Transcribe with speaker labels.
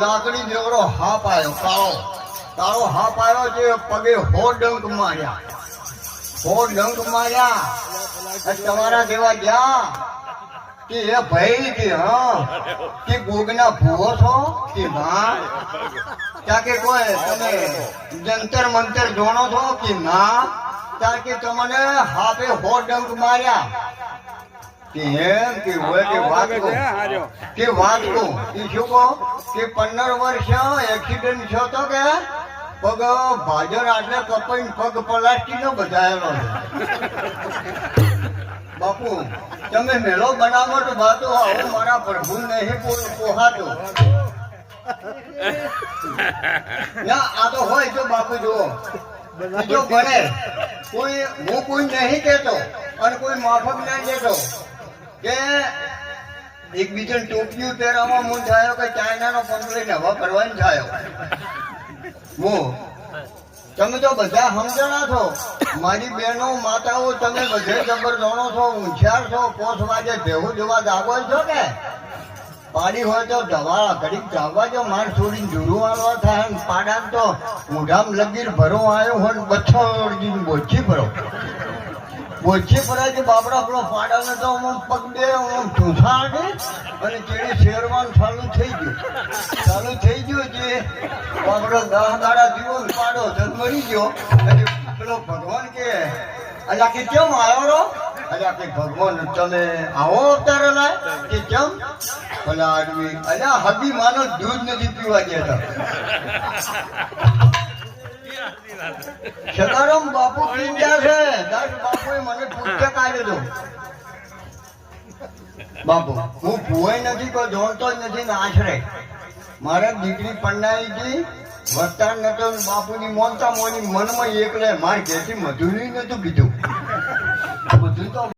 Speaker 1: લાકડી જેવડો હાપ આવ્યો કાળો હાપ આવ્યો જે પગે હો ડંક માર્યા તમારા જેવા ગયા કે એ ભાઈ કે કે ગોગના ભૂવો છો કે ના ત્યાં કે કોઈ તમે જંતર મંતર જોણો છો કે ના ત્યાં કે તમને હાપે હો ડંક માર્યા કે એમ કે હોય કે વાત કો કે 15 વર્ષ એક્સિડન્ટ થયો તો કે પગ ભાજર આટલે કપાઈને પગ પ્લાસ્ટિક નો બધાયેલો બાપુ તમે મેળો બનાવો તો બાતો આવું મારા પ્રભુ નહીં પોહાતો ના આ તો હોય જો બાપુ જુઓ જો બને કોઈ હું કોઈ નહીં કેતો અને કોઈ માફક નહીં દેતો કે એકબીજાને ટોપીઓ પહેરવામાં મન થયો કે ચાઇનાનો પંપ લઈને હવા કરવાની થયો તમે તો બધા સમજણા છો મારી બહેનો માતાઓ તમે બધે જબર જાણો છો હોશિયાર છો 5 વાગે ભેગું જોવા જાગો છો કે પાડી હોય તો દવા ઘડીક જાગવા જો માર છોડીને જુડું વાળવા થાય પાડા તો મોઢામાં લગીર ભરો આવ્યો હોય બચ્છો બોછી ભરો બોછી ભરાય કે બાપડા આપણો પાડાને તો પગ બે ઢૂંસાડે અને ચેડી શેરવાનું ચાલુ થઈ ગયું જે બાપડો 10 દાડા જીવો પાડો મરી ગયો પેલો ભગવાન કે અલ્યા કે કેમ આવ્યો રો અલ્યા કે ભગવાન તમે આવો અવતાર લાય કે કેમ પેલા આદમી અલ્યા હબી માનો દૂધ નથી પીવા દેતા સદારામ બાપુ પીંડ્યા છે 10 બાપુએ મને પૂછતા કાઢ્યો તો બાપુ હું ભૂવાઈ નથી કોઈ જોડતો જ નથી ને આશરે મારા દીકરી પન્નાઈ ગઈ વસ્તાર નતો બાપુની મોનતા મોની મનમાં એકલે માર ઘેરથી મજૂરી નતું કીધું બધું તો